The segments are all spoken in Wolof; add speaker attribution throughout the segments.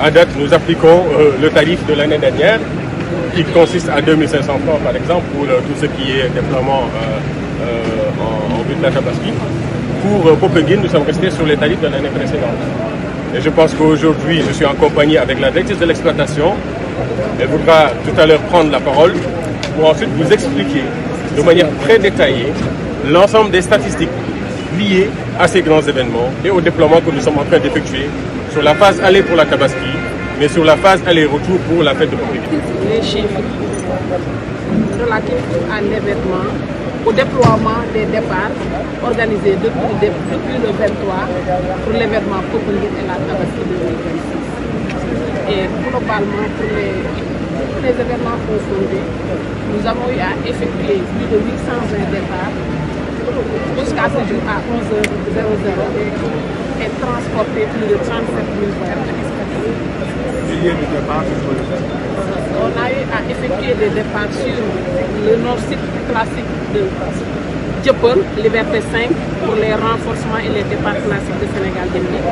Speaker 1: À date, nous appliquons le tarif de l'année dernière, qui consiste à 2500 francs par exemple pour tout ce qui est déploiement en vue de la Tabaski. Pour Popenguine, nous sommes restés sur les tarifs de l'année précédente. Et je pense qu'aujourd'hui, je suis en compagnie avec la directrice de l'exploitation. Elle voudra tout à l'heure prendre la parole pour ensuite vous expliquer de manière très détaillée l'ensemble des statistiques liées à ces grands événements et au déploiement que nous sommes en train d'effectuer sur la phase aller pour la Tabaski, mais sur la phase aller-retour pour la fête de Popenguine.
Speaker 2: Les chiffres relatifs à l'événement, au déploiement des départs organisés depuis le 23 pour l'événement Popenguine et la Tabaski 2026. Et globalement, pour les événements confondus, nous avons eu à effectuer plus de 820 départs jusqu'à ce jour à 11h00 et transporter plus de 37 000 voyageurs. On a eu à effectuer des départs sur le nord-site classique de Dieuppeul, Liberté 5, pour les renforcements et les départs classiques de Sénégal Demdik,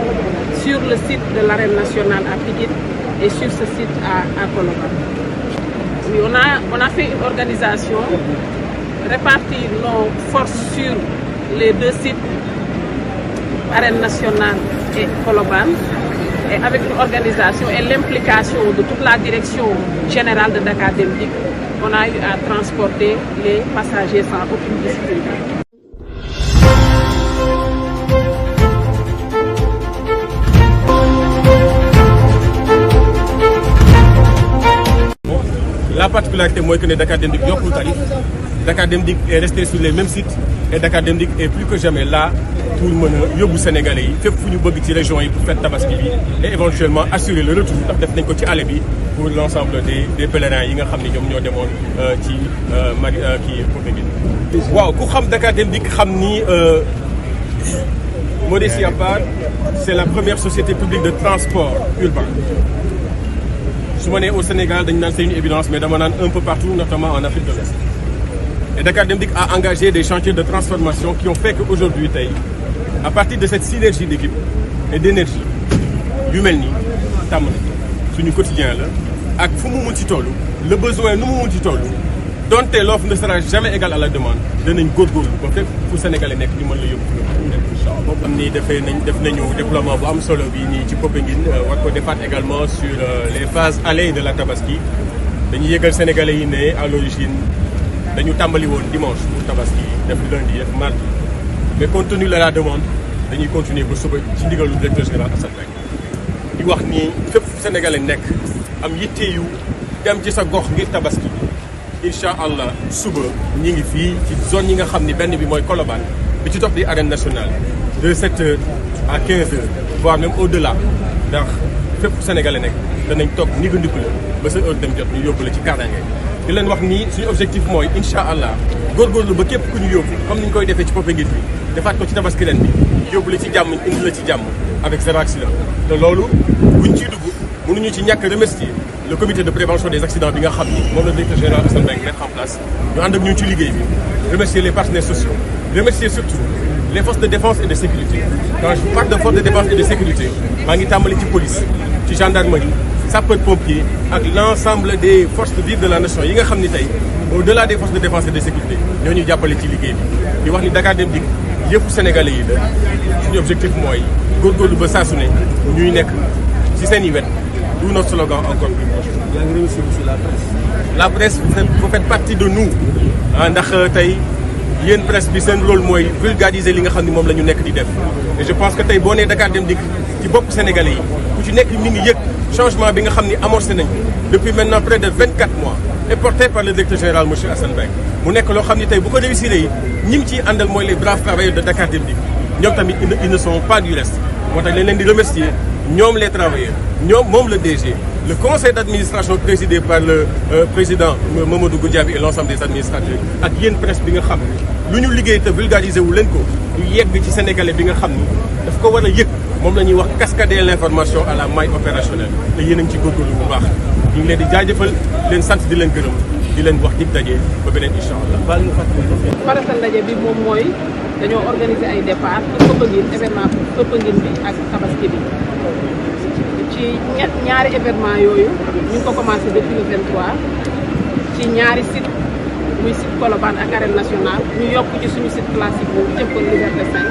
Speaker 2: sur le site de l'arène nationale à Pikine et sur ce site à Colobane. Oui, on a fait une organisation, répartir nos forces sur les deux sites, arène nationale et Colobane, et avec une organisation et l'implication de toute la direction générale de Dakar Demdik, on a eu à transporter les passagers sans aucune difficulté.
Speaker 1: La particularité, moi, que Dakar Demdik yokkul tarif. Dakar Demdik est resté sur les mêmes sites et Dakar Demdik est plus que jamais là pour mën a yóbbu Sénégalais yi fépp fu ñu bëgg ci région yi pour faire Tabaski bi et éventuellement assurer le retour ndax def nañ ko ci àll bi pour l'ensemble des pèlerins yi nga xam ne ñoom ñoo demoon ci kii Popenguine. waaw ku xam Dakar Demdik xam ni modestie à part, c'est la première société publique de transport urbain. su ma nee au Sénégal dañu naan c'est une évidence mais dama naan un peu partout notamment en Afrique de l'Ouest. Et Dakar Demdik a engagé des chantiers de transformation qui ont fait qu'aujourd'hui tey à partir de cette synergie d'équipe et d'énergie yu mel nii tàmm na suñu quotidien la ak fu mu mun ci toll le besoin nu mu mun ci toll donte l'offre ne sera jamais égale à la demande danañ góorgóorlu ba fépp fu Sénégalais nekk ñu mën la yóbbu incha allah. boobu am ni def nañu déploiement bu am solo bi nii ci Popenguine war ko defaat également sur les phases aller de la Tabaski dañuy yëgal Sénégalais yi ne à l'origine dañu tàmbali woon dimanche pour Tabaski def lundi def mardi mais compte tenu de la demande dañuy continuer ba suba ci ndigalu directeur général Assane Mbengue di wax ni fépp Sénégalais nekk am yitte yu dem ci sa gox ngir Tabaski incha allah suba ñi ngi fii ci zone yi nga xam ni benn bi mooy Colobane bi ci topp di arène nationale de 7h à 15h voire même au-delà ndax fépp Sénégalais nekk danañ toog nigandiku la ba sa heure dem jot ñu yóbbu la ci kaaraange di leen wax ni suñu objectif mooy incha allah góorgóorlu ba képp ku ñu yóbbu comme ni ñu koy defee ci Popenguine bi defaat ko ci Tabaski ren bi yóbbu la ci jàmm indi la ci jàmm avec zéro accident. te loolu buñ ciy dugg mënuñu ci ñàkk remercier le comité de prévention des accidents bi nga xam ni moom la directeur général Assane Mbengue mettre en place ñu ànd ak ñu ci liggéey bi remercier les partenaires sociaux remercier surtout les forces de défense et de sécurité. Quand je parle de forces de défense et de sécurité maa ngi tàmbali ci police ci gendarmerie sapeurs-pompiers ak l'ensemble des forces vives de la nation yi nga xam ni tey au-delà des forces de défense et de sécurité ñoo ñu jàppale ci liggéey bi di wax ni Dakar Demdik yëpp Sénégalais yi la suñu objectif mooy góorgóorlu ba saa su ne ñuy nekk ci seen i wet d'où notre slogan encore plus proche.
Speaker 3: yaa ngi remercier aussi la presse.
Speaker 1: La presse vous faites partie de nous ndax tey yéen presse bi seen rôle mooy vulgariser li nga xam ni moom la ñu nekk di def et je pense que tey boo nee Dakar Demdik ci bopp Sénégalais yi ku ci nekk mi ngi yëg changement bi nga xam ni amorcé nañ depuis maintenant près de 24 mois et porté par le directeur général monsieur Assane Mbengue mu nekk loo xam ni tey bu ko réussir yi ñi ngi ciy àndal mooy les braves travailleurs de Dakar Demdik ñoom tamit ils ne sont pas du reste moo tax leen di remercier ñoom les travailleurs ñoom moom le DG le conseil d'administration présidé par le président Mamadou Goudiaby et l'ensemble des administrateurs ak yéen presse bi nga xam ni lu ñu liggéey te vulgariser wu leen ko ñu yegg ci sénégalais bi nga xam ni daf ko war a yëg moom la ñuy wax cascader l'information à la maille opérationnelle te yéen a ngi ci góorgóorlu bu baax ñu ngi leen di jaajëfal leen sant di leen gërëm di leen wax dig daje ba beneen incha allah.
Speaker 2: farata ndaje bi moom mooy dañoo organiser ay départ pour Popenguine événement Popenguine bi ak Tabaski bi ci ci ñaari événement yooyu ñu ngi ko commencé depuis le 23 ci ñaari site muy site Colobane ak Arène Nationale ñu yokk ci suñu site classique bu Dieuppeul Liberté 5